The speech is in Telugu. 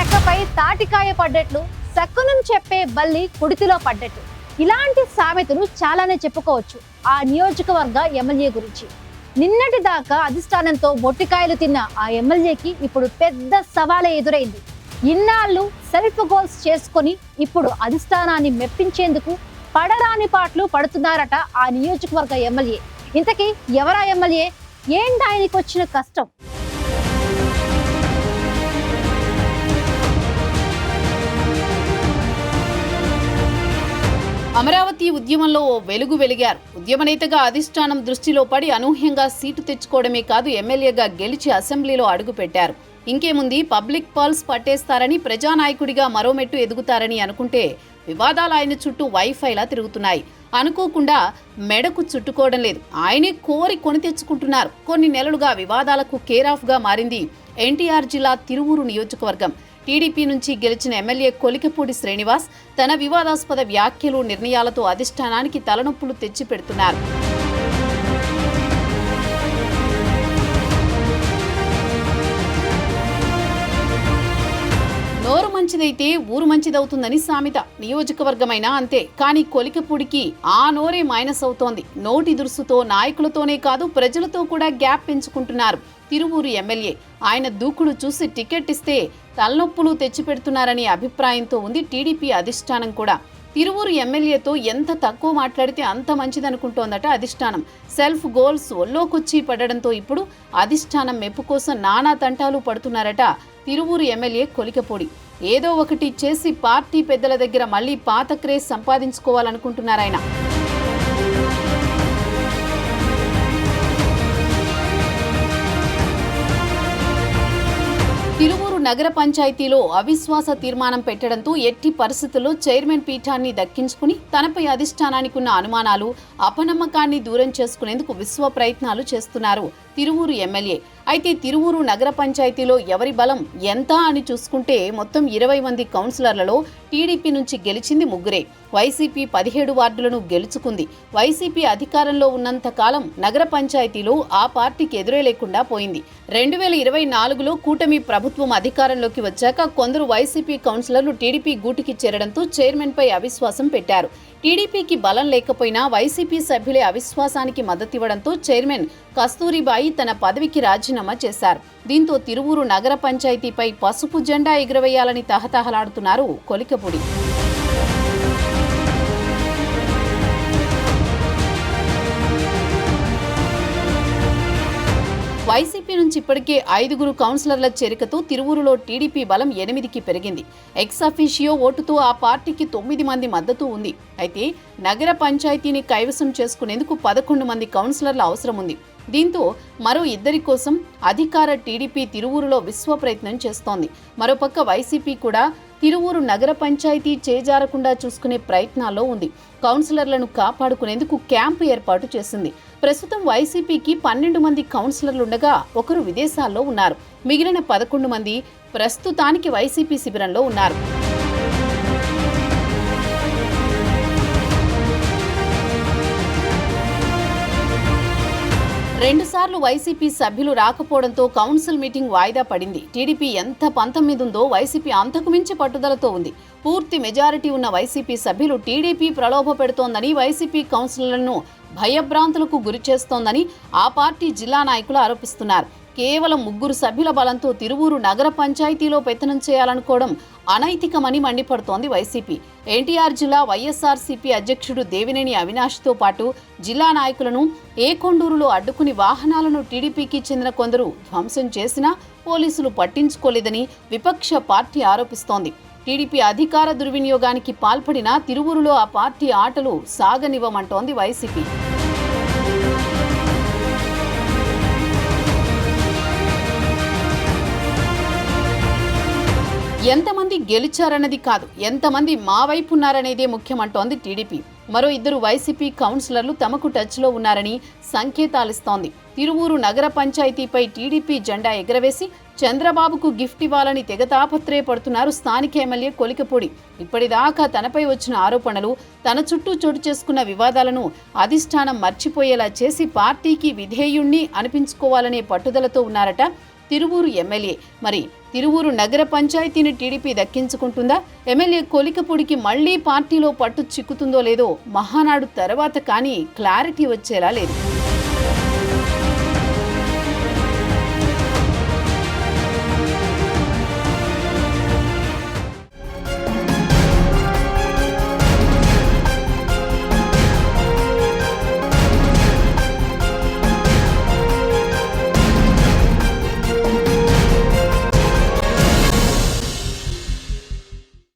రెక్కపై తాటికాయ పడ్డట్లు, సక్కునం చెప్పే బల్లి కుడితిలో పడ్డట్లు. ఇలాంటి సామెతలు చాలానే చెప్పుకోవచ్చు ఆ నియోజకవర్గ ఎమ్మెల్యే గురించి. నిన్నటి దాకా అధిష్టానంతో మొట్టికాయలు తిన్న ఆ ఎమ్మెల్యేకి ఇప్పుడు పెద్ద సవాలే ఎదురైంది. ఇన్నాళ్ళు సెల్ఫ్ గోల్స్ చేసుకొని ఇప్పుడు అధిష్టానాన్ని మెప్పించేందుకు పడరాని పాటలు పడుతున్నారట ఆ నియోజకవర్గ ఎమ్మెల్యే. ఇంతకీ ఎవరా ఎమ్మెల్యే? ఏంటి ఆయనకి వచ్చిన కష్టం? అమరావతి ఉద్యమంలో ఓ వెలుగు వెలిగారు. ఉద్యమ నేతగా అధిష్టానం దృష్టిలో పడి అనూహ్యంగా సీటు తెచ్చుకోవడమే కాదు, ఎమ్మెల్యేగా గెలిచి అసెంబ్లీలో అడుగుపెట్టారు. ఇంకేముంది, పబ్లిక్ పల్స్ పట్టేస్తారని, ప్రజానాయకుడిగా మరో మెట్టు ఎదుగుతారని అనుకుంటే వివాదాలు ఆయన చుట్టూ వైఫైలా తిరుగుతున్నాయి. అనుకోకుండా మెడకు చుట్టుకోవడం లేదు, ఆయనే కోరి కొని తెచ్చుకుంటున్నారు. కొన్ని నెలలుగా వివాదాలకు కేరాఫ్గా మారింది ఎన్టీఆర్ జిల్లా తిరువూరు నియోజకవర్గం. టీడీపీ నుంచి గెలిచిన ఎమ్మెల్యే కొలికపూడి శ్రీనివాస్ తన వివాదాస్పద వ్యాఖ్యలు, నిర్ణయాలతో అధిష్టానానికి తలనొప్పులు తెచ్చిపెడుతున్నారు. నోరు మంచిదైతే ఊరు మంచిదవుతుందని సామెత. నియోజకవర్గమైనా అంతే. కానీ కొలికపూడికి ఆ నోరే మైనస్ అవుతోంది. నోటి దురుసుతో నాయకులతోనే కాదు, ప్రజలతో కూడా గ్యాప్ పెంచుకుంటున్నారు తిరువూరు ఎమ్మెల్యే. ఆయన దూకుడు చూసి టికెట్ ఇస్తే తలనొప్పులు తెచ్చిపెడుతున్నారనే అభిప్రాయంతో ఉంది టీడీపీ అధిష్టానం కూడా. తిరువూరు ఎమ్మెల్యేతో ఎంత తక్కువ మాట్లాడితే అంత మంచిదనుకుంటోందట అధిష్టానం. సెల్ఫ్ గోల్స్ ఒల్లోకొచ్చి పడడంతో ఇప్పుడు అధిష్టానం మెప్పు కోసం నానా తంటాలు పడుతున్నారట తిరువూరు ఎమ్మెల్యే కొలికపూడి. ఏదో ఒకటి చేసి పార్టీ పెద్దల దగ్గర మళ్లీ పాత క్రేజ్ సంపాదించుకోవాలనుకుంటున్నారాయన. తిరువూరు నగర పంచాయతీలో అవిశ్వాస తీర్మానం పెట్టడంతో ఎట్టి పరిస్థితుల్లో చైర్మన్ పీఠాన్ని దక్కించుకుని తనపై అధిష్టానానికి ఉన్న అనుమానాలు, అపనమ్మకాన్ని దూరం చేసుకునేందుకు విశ్వ ప్రయత్నాలు చేస్తున్నారు తిరువూరు ఎమ్మెల్యే. అయితే తిరువూరు నగర పంచాయతీలో ఎవరి బలం ఎంత అని చూసుకుంటే మొత్తం 20 మంది కౌన్సిలర్లలో టీడీపీ నుంచి గెలిచింది 3. వైసీపీ 17 వార్డులను గెలుచుకుంది. వైసీపీ అధికారంలో ఉన్నంత కాలం నగర పంచాయతీలో ఆ పార్టీకి ఎదురే లేకుండా పోయింది. 2024లో కూటమి ప్రభుత్వం అధికారంలోకి వచ్చాక కొందరు వైసీపీ కౌన్సిలర్లు టీడీపీ గూటికి చేరడంతో చైర్మన్ పై అవిశ్వాసం పెట్టారు. టీడీపీకి బలం లేకపోయినా వైసీపీ సభ్యులే అవిశ్వాసానికి మద్దతివ్వడంతో చైర్మన్ కస్తూరిబాయి తన పదవికి రాజీనామా చేశారు. దీంతో తిరువూరు నగర పంచాయతీపై పసుపు జెండా ఎగురవేయాలని తహతహలాడుతున్నారు కొలికపూడి. వైసీపీ నుంచి ఇప్పటికే 5 కౌన్సిలర్ల చేరికతో తిరువూరులో టీడీపీ బలం 8కి పెరిగింది. ఎక్స్ అఫీషియో ఓటుతో ఆ పార్టీకి 9 మంది మద్దతు ఉంది. అయితే నగర పంచాయతీని కైవసం చేసుకునేందుకు 11 మంది కౌన్సిలర్ల అవసరం ఉంది. దీంతో మరో 2 కోసం అధికార టీడీపీ తిరువూరులో విశ్వ ప్రయత్నం చేస్తోంది. మరోపక్క వైసీపీ కూడా తిరువూరు నగర పంచాయతీ చేజారకుండా చూసుకునే ప్రయత్నాల్లో ఉంది. కౌన్సిలర్లను కాపాడుకునేందుకు క్యాంపు ఏర్పాటు చేసింది. ప్రస్తుతం వైసీపీకి 12 మంది కౌన్సిలర్లుండగా ఒకరు విదేశాల్లో ఉన్నారు. మిగిలిన 11 మంది ప్రస్తుతానికి వైసీపీ శిబిరంలో ఉన్నారు. రెండుసార్లు వైసీపీ సభ్యులు రాకపోవడంతో కౌన్సిల్ మీటింగ్ వాయిదా పడింది. టీడీపీ ఎంత పంతం మీదుందో వైసీపీ అంతకు మించి పట్టుదలతో ఉంది. పూర్తి మెజారిటీ ఉన్న వైసీపీ సభ్యులు టీడీపీ ప్రలోభ పెడుతోందని, వైసీపీ కౌన్సిలర్లను భయభ్రాంతులకు గురి చేస్తోందని ఆ పార్టీ జిల్లా నాయకులు ఆరోపిస్తున్నారు. కేవలం 3 సభ్యుల బలంతో తిరువూరు నగర పంచాయతీలో పెత్తనం చేయాలనుకోవడం అనైతికమని మండిపడుతోంది వైసీపీ. ఎన్టీఆర్ జిల్లా వైఎస్ఆర్సీపీ అధ్యక్షుడు దేవినేని అవినాష్తో పాటు జిల్లా నాయకులను ఏకొండూరులో అడ్డుకుని వాహనాలను టీడీపీకి చెందిన కొందరు ధ్వంసం చేసినా పోలీసులు పట్టించుకోలేదని విపక్ష పార్టీ ఆరోపిస్తోంది. టీడీపీ అధికార దుర్వినియోగానికి పాల్పడినా తిరువూరులో ఆ పార్టీ ఆటలు సాగనివ్వమంటోంది వైసీపీ. ఎంతమంది గెలిచారన్నది కాదు, ఎంతమంది మా వైపు ఉన్నారనేదే ముఖ్యమంటోంది టీడీపీ. మరో 2 వైసీపీ కౌన్సిలర్లు తమకు టచ్లో ఉన్నారని సంకేతాలిస్తోంది. తిరువూరు నగర పంచాయతీపై టీడీపీ జెండా ఎగరవేసి చంద్రబాబుకు గిఫ్ట్ ఇవ్వాలని తెగ తాపత్రయపడుతున్నారు స్థానిక ఎమ్మెల్యే కొలికపూడి. ఇప్పటిదాకా తనపై వచ్చిన ఆరోపణలు, తన చుట్టూ చోటు చేసుకున్న వివాదాలను అధిష్టానం మర్చిపోయేలా చేసి పార్టీకి విధేయుణ్ణి అనిపించుకోవాలనే పట్టుదలతో ఉన్నారట తిరువూరు ఎమ్మెల్యే. మరి తిరువూరు నగర పంచాయతీని టీడీపీ దక్కించుకుంటుందా? ఎమ్మెల్యే కొలికపూడికి మళ్లీ పార్టీలో పట్టు చిక్కుతుందో లేదో మహానాడు తర్వాత కానీ క్లారిటీ వచ్చేలా లేదు.